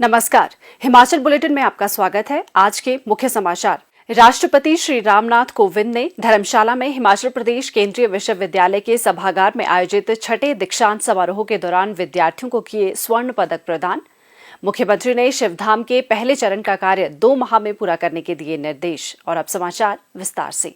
नमस्कार, हिमाचल बुलेटिन में आपका स्वागत है। आज के मुख्य समाचार। राष्ट्रपति श्री रामनाथ कोविंद ने धर्मशाला में हिमाचल प्रदेश केंद्रीय विश्वविद्यालय के सभागार में आयोजित छठे दीक्षांत समारोह के दौरान विद्यार्थियों को किए स्वर्ण पदक प्रदान। मुख्यमंत्री ने शिवधाम के पहले चरण का कार्य 2 माह में पूरा करने के दिए निर्देश। और अब समाचार विस्तार से।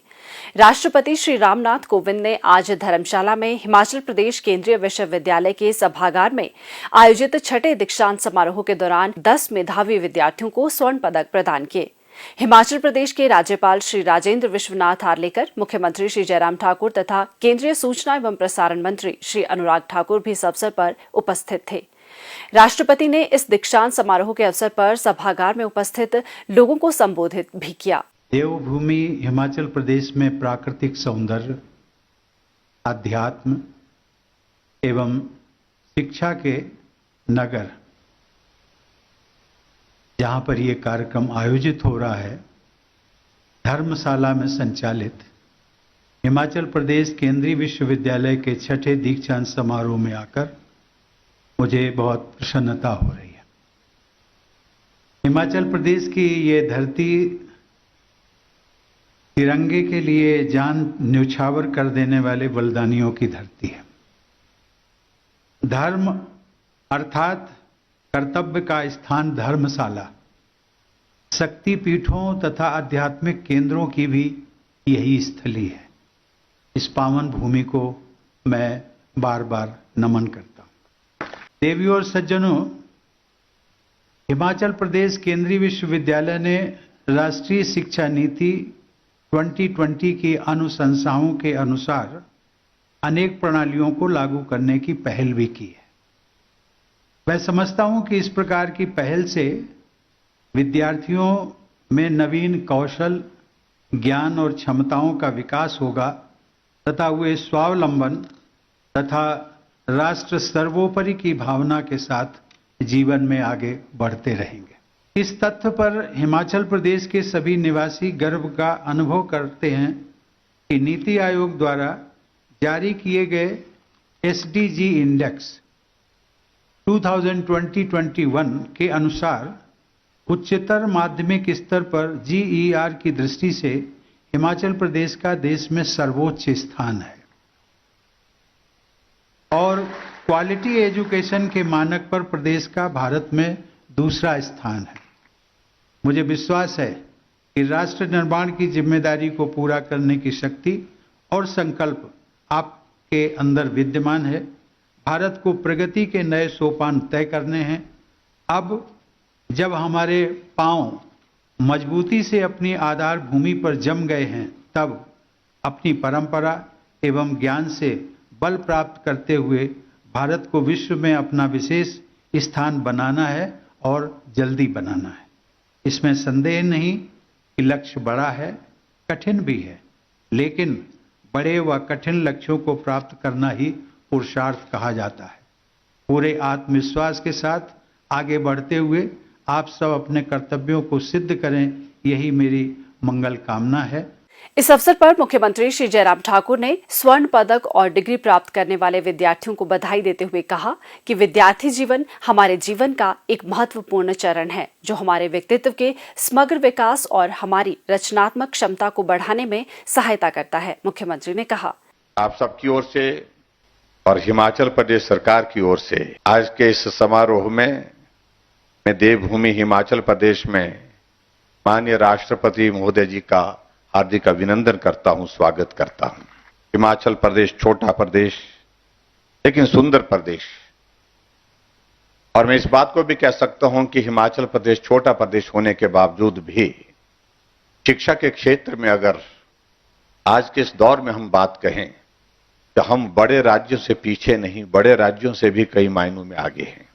राष्ट्रपति श्री रामनाथ कोविंद ने आज धर्मशाला में हिमाचल प्रदेश केंद्रीय विश्वविद्यालय के सभागार में आयोजित छठे दीक्षांत समारोह के दौरान 10 मेधावी विद्यार्थियों को स्वर्ण पदक प्रदान किए। हिमाचल प्रदेश के राज्यपाल श्री राजेंद्र विश्वनाथ आर्लेकर, मुख्यमंत्री श्री जयराम ठाकुर तथा केंद्रीय सूचना एवं प्रसारण मंत्री श्री अनुराग ठाकुर भी इस अवसर पर उपस्थित थे। राष्ट्रपति ने इस दीक्षांत समारोह के अवसर पर सभागार में उपस्थित लोगों को संबोधित भी किया। देवभूमि हिमाचल प्रदेश में प्राकृतिक सौंदर्य, अध्यात्म एवं शिक्षा के नगर, जहां पर यह कार्यक्रम आयोजित हो रहा है, धर्मशाला में संचालित हिमाचल प्रदेश केंद्रीय विश्वविद्यालय के छठे दीक्षांत समारोह में आकर मुझे बहुत प्रसन्नता हो रही है। हिमाचल प्रदेश की ये धरती तिरंगे के लिए जान न्यौछावर कर देने वाले बलिदानियों की धरती है। धर्म अर्थात कर्तव्य का स्थान धर्मशाला, शक्ति पीठों तथा आध्यात्मिक केंद्रों की भी यही स्थली है। इस पावन भूमि को मैं बार बार नमन करता हूं। देवियों और सज्जनों, हिमाचल प्रदेश केंद्रीय विश्वविद्यालय ने राष्ट्रीय शिक्षा नीति 2020 की अनुशंसाओं के अनुसार अनेक प्रणालियों को लागू करने की पहल भी की है। मैं समझता हूं कि इस प्रकार की पहल से विद्यार्थियों में नवीन कौशल, ज्ञान और क्षमताओं का विकास होगा तथा वे स्वावलंबन तथा राष्ट्र सर्वोपरि की भावना के साथ जीवन में आगे बढ़ते रहेंगे। इस तथ्य पर हिमाचल प्रदेश के सभी निवासी गर्व का अनुभव करते हैं कि नीति आयोग द्वारा जारी किए गए एसडीजी इंडेक्स 2020-21 के अनुसार उच्चतर माध्यमिक स्तर पर जीईआर की दृष्टि से हिमाचल प्रदेश का देश में सर्वोच्च स्थान है और क्वालिटी एजुकेशन के मानक पर प्रदेश का भारत में दूसरा स्थान है। मुझे विश्वास है कि राष्ट्र निर्माण की जिम्मेदारी को पूरा करने की शक्ति और संकल्प आपके अंदर विद्यमान है। भारत को प्रगति के नए सोपान तय करने हैं। अब जब हमारे पांव मजबूती से अपनी आधार भूमि पर जम गए हैं, तब अपनी परंपरा एवं ज्ञान से बल प्राप्त करते हुए भारत को विश्व में अपना विशेष स्थान बनाना है और जल्दी बनाना है। इसमें संदेह नहीं कि लक्ष्य बड़ा है, कठिन भी है, लेकिन बड़े व कठिन लक्ष्यों को प्राप्त करना ही पुरुषार्थ कहा जाता है। पूरे आत्मविश्वास के साथ आगे बढ़ते हुए आप सब अपने कर्तव्यों को सिद्ध करें, यही मेरी मंगल कामना है। इस अवसर पर मुख्यमंत्री श्री जयराम ठाकुर ने स्वर्ण पदक और डिग्री प्राप्त करने वाले विद्यार्थियों को बधाई देते हुए कहा कि विद्यार्थी जीवन हमारे जीवन का एक महत्वपूर्ण चरण है, जो हमारे व्यक्तित्व के समग्र विकास और हमारी रचनात्मक क्षमता को बढ़ाने में सहायता करता है। मुख्यमंत्री ने कहा, आप सबकी ओर से और हिमाचल प्रदेश सरकार की ओर से आज के इस समारोह में मैं देवभूमि हिमाचल प्रदेश में माननीय राष्ट्रपति महोदय जी का हार्दिक अभिनंदन करता हूं, स्वागत करता हूं। हिमाचल प्रदेश छोटा प्रदेश लेकिन सुंदर प्रदेश, और मैं इस बात को भी कह सकता हूं कि हिमाचल प्रदेश छोटा प्रदेश होने के बावजूद भी शिक्षा के क्षेत्र में अगर आज के इस दौर में हम बात कहें तो हम बड़े राज्यों से पीछे नहीं, बड़े राज्यों से भी कई मायनों में आगे हैं।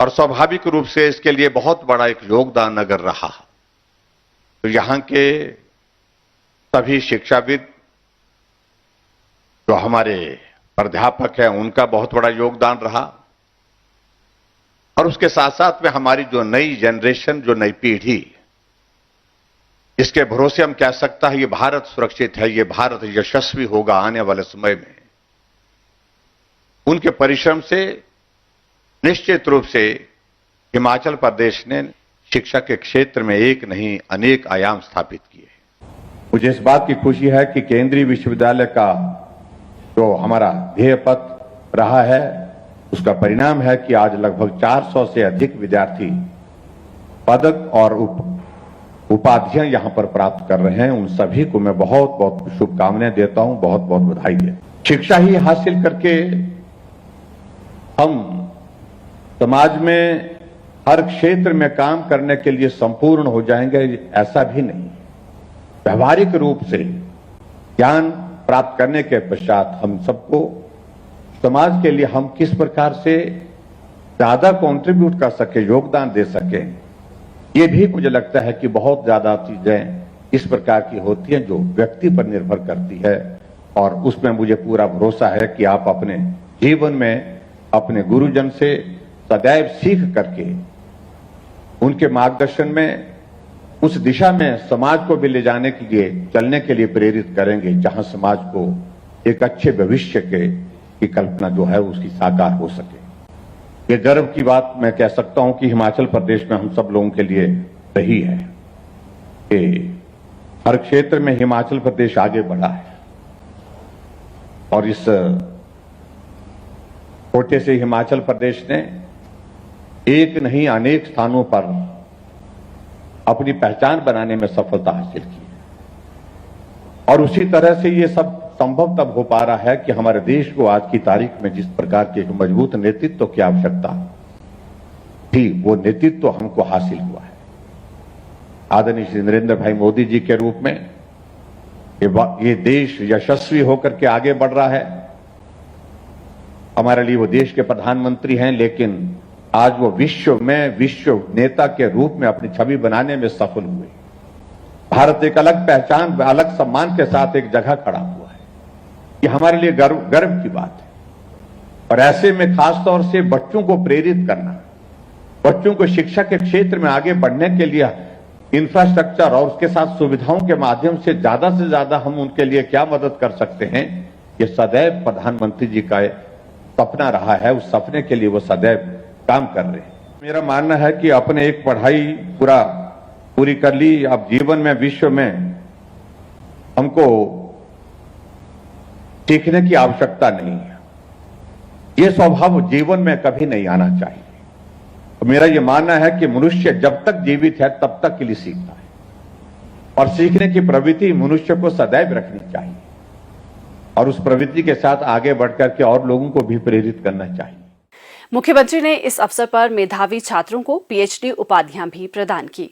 और स्वाभाविक रूप से इसके लिए बहुत बड़ा एक योगदान अगर रहा तो यहां के सभी शिक्षाविद जो हमारे प्राध्यापक हैं उनका बहुत बड़ा योगदान रहा, और उसके साथ साथ में हमारी जो नई जनरेशन, जो नई पीढ़ी, इसके भरोसे हम कह सकता है ये भारत सुरक्षित है, ये भारत यशस्वी होगा आने वाले समय में। उनके परिश्रम से निश्चित रूप से हिमाचल प्रदेश ने शिक्षा के क्षेत्र में एक नहीं अनेक आयाम स्थापित किए। मुझे इस बात की खुशी है कि केंद्रीय विश्वविद्यालय का जो हमारा ध्येय पत्र रहा है, उसका परिणाम है कि आज लगभग 400 से अधिक विद्यार्थी पदक और उपाधियां यहां पर प्राप्त कर रहे हैं। उन सभी को मैं बहुत बहुत शुभकामनाएं देता हूं, बहुत बहुत बधाई देता हूं। शिक्षा ही हासिल करके हम समाज में हर क्षेत्र में काम करने के लिए संपूर्ण हो जाएंगे, ऐसा भी नहीं। व्यवहारिक रूप से ज्ञान प्राप्त करने के पश्चात हम सबको समाज के लिए हम किस प्रकार से ज्यादा कंट्रीब्यूट कर सके, योगदान दे सके, ये भी मुझे लगता है कि बहुत ज्यादा चीजें इस प्रकार की होती हैं जो व्यक्ति पर निर्भर करती है। और उसमें मुझे पूरा भरोसा है कि आप अपने जीवन में अपने गुरुजन से सदैव सीख करके उनके मार्गदर्शन में उस दिशा में समाज को भी ले जाने के लिए, चलने के लिए प्रेरित करेंगे, जहां समाज को एक अच्छे भविष्य की कल्पना जो है उसकी साकार हो सके। ये गर्व की बात मैं कह सकता हूं कि हिमाचल प्रदेश में हम सब लोगों के लिए रही है कि हर क्षेत्र में हिमाचल प्रदेश आगे बढ़ा है। और इस छोटे से हिमाचल प्रदेश ने एक नहीं अनेक स्थानों पर अपनी पहचान बनाने में सफलता हासिल की है। और उसी तरह से ये सब संभव तब हो पा रहा है कि हमारे देश को आज की तारीख में जिस प्रकार के एक मजबूत नेतृत्व की आवश्यकता थी, वो नेतृत्व हमको हासिल हुआ है। आदरणीय श्री नरेंद्र भाई मोदी जी के रूप में ये देश यशस्वी होकर के आगे बढ़ रहा है। हमारे लिए वो देश के प्रधानमंत्री हैं, लेकिन आज वो विश्व में विश्व नेता के रूप में अपनी छवि बनाने में सफल हुए। भारत एक अलग पहचान, अलग सम्मान के साथ एक जगह खड़ा हुआ है। ये हमारे लिए गर्व की बात है। और ऐसे में खासतौर से बच्चों को प्रेरित करना, बच्चों को शिक्षा के क्षेत्र में आगे बढ़ने के लिए इंफ्रास्ट्रक्चर और उसके साथ सुविधाओं के माध्यम से ज्यादा हम उनके लिए क्या मदद कर सकते हैं, ये सदैव प्रधानमंत्री जी का सपना रहा है। उस सपने के लिए वो सदैव काम कर रहे हैं। मेरा मानना है कि अपने एक पढ़ाई पूरी कर ली, अब जीवन में विश्व में हमको सीखने की आवश्यकता नहीं है। ये स्वभाव जीवन में कभी नहीं आना चाहिए। तो मेरा यह मानना है कि मनुष्य जब तक जीवित है तब तक के लिए सीखता है, और सीखने की प्रवृत्ति मनुष्य को सदैव रखनी चाहिए, और उस प्रवृत्ति के साथ आगे बढ़कर के और लोगों को भी प्रेरित करना चाहिए। मुख्यमंत्री ने इस अवसर पर मेधावी छात्रों को पीएचडी उपाधियां भी प्रदान की।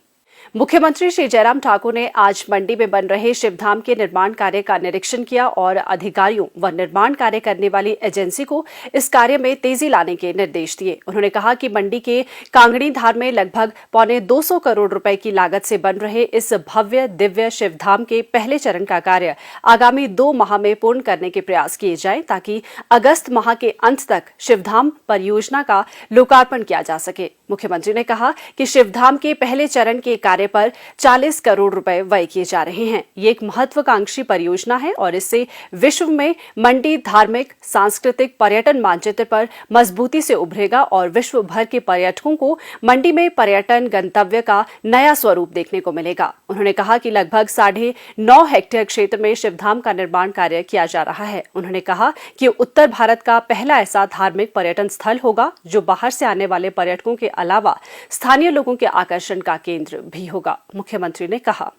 मुख्यमंत्री श्री जयराम ठाकुर ने आज मंडी में बन रहे शिवधाम के निर्माण कार्य का निरीक्षण किया और अधिकारियों व निर्माण कार्य करने वाली एजेंसी को इस कार्य में तेजी लाने के निर्देश दिए। उन्होंने कहा कि मंडी के कांगड़ी धार में लगभग 225 करोड़ रुपए की लागत से बन रहे इस भव्य दिव्य शिवधाम के पहले चरण का कार्य आगामी 2 माह में पूर्ण करने के प्रयास किए जाएं, ताकि अगस्त माह के अंत तक शिवधाम परियोजना का लोकार्पण किया जा सके। मुख्यमंत्री ने कहा कि शिवधाम के पहले चरण के कार्य पर 40 करोड़ रुपए व्यय किए जा रहे हैं। ये एक महत्वाकांक्षी परियोजना है और इससे विश्व में मंडी धार्मिक, सांस्कृतिक, पर्यटन मानचित्र पर मजबूती से उभरेगा और विश्व भर के पर्यटकों को मंडी में पर्यटन गंतव्य का नया स्वरूप देखने को मिलेगा। उन्होंने कहा कि लगभग 9.5 हेक्टेयर क्षेत्र में शिवधाम का निर्माण कार्य किया जा रहा है। उन्होंने कहा कि उत्तर भारत का पहला ऐसा धार्मिक पर्यटन स्थल होगा जो बाहर से आने वाले पर्यटकों के अलावा स्थानीय लोगों के आकर्षण का केंद्र भी होगा। मुख्यमंत्री ने कहा,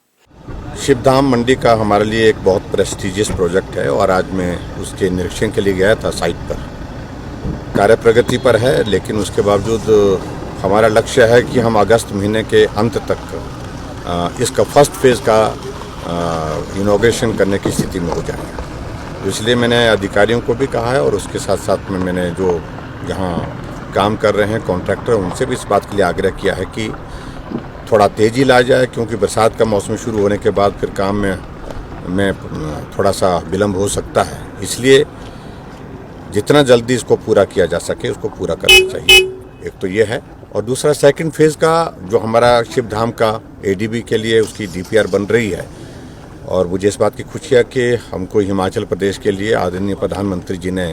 शिवधाम मंडी का हमारे लिए एक बहुत प्रेस्टिजियस प्रोजेक्ट है और आज मैं उसके निरीक्षण के लिए गया था। साइट पर कार्य प्रगति पर है, लेकिन उसके बावजूद हमारा लक्ष्य है कि हम अगस्त महीने के अंत तक इसका फर्स्ट फेज का इनॉग्रेशन करने की स्थिति में हो जाएगा। इसलिए मैंने अधिकारियों को भी कहा है और उसके साथ साथ में मैंने जो यहाँ काम कर रहे हैं कॉन्ट्रैक्टर, उनसे भी इस बात के लिए आग्रह किया है कि थोड़ा तेजी ला जाए, क्योंकि बरसात का मौसम शुरू होने के बाद फिर काम में थोड़ा सा विलम्ब हो सकता है। इसलिए जितना जल्दी इसको पूरा किया जा सके उसको पूरा करना चाहिए। एक तो ये है, और दूसरा सेकंड फेज का जो हमारा शिवधाम का एडीबी के लिए उसकी डीपीआर बन रही है। और मुझे इस बात की खुशी है कि हमको हिमाचल प्रदेश के लिए आदरणीय प्रधानमंत्री जी ने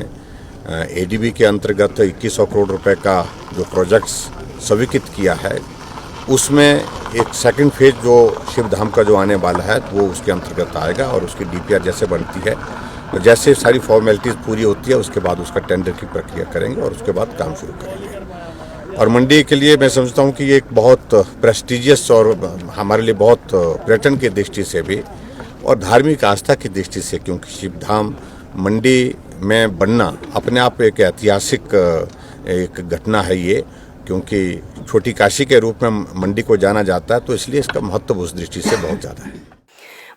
एडीबी के अंतर्गत 2100 करोड़ रुपए का जो प्रोजेक्ट्स स्वीकृत किया है, उसमें एक सेकंड फेज जो शिवधाम का जो आने वाला है वो उसके अंतर्गत आएगा और उसकी डीपीआर जैसे बनती है, तो जैसे सारी फॉर्मेलिटीज़ पूरी होती है उसके बाद उसका टेंडर की प्रक्रिया करेंगे और उसके बाद काम शुरू करेंगे। और मंडी के लिए मैं समझता हूँ कि ये एक बहुत प्रेस्टिजियस और हमारे लिए बहुत पर्यटन की दृष्टि से भी और धार्मिक आस्था की दृष्टि से, क्योंकि शिवधाम मंडी में बनना अपने आप एक ऐतिहासिक एक घटना है ये, क्योंकि छोटी काशी के रूप में मंडी को जाना जाता है, तो इसलिए इसका महत्व उस दृष्टि से बहुत ज़्यादा है।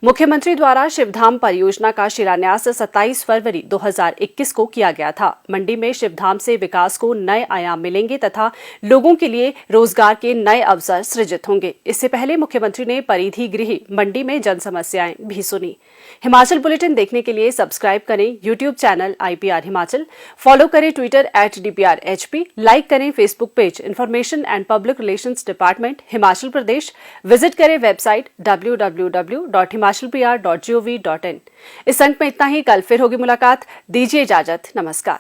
मुख्यमंत्री द्वारा शिवधाम परियोजना का शिलान्यास 27 फरवरी 2021 को किया गया था। मंडी में शिवधाम से विकास को नए आयाम मिलेंगे तथा लोगों के लिए रोजगार के नए अवसर सृजित होंगे। इससे पहले मुख्यमंत्री ने परिधि गृह मंडी में जन समस्याएं भी सुनी। हिमाचल बुलेटिन देखने के लिए सब्सक्राइब करें YouTube channel IPR Himachal, follow करें ट्विटर @DPRHP, लाइक करें Facebook page information and public relations department Himachal Pradesh, visit करें वेबसाइट www.himalpr.gov.in। इस अंक में इतना ही। कल फिर होगी मुलाकात। दीजिए इजाजत। नमस्कार।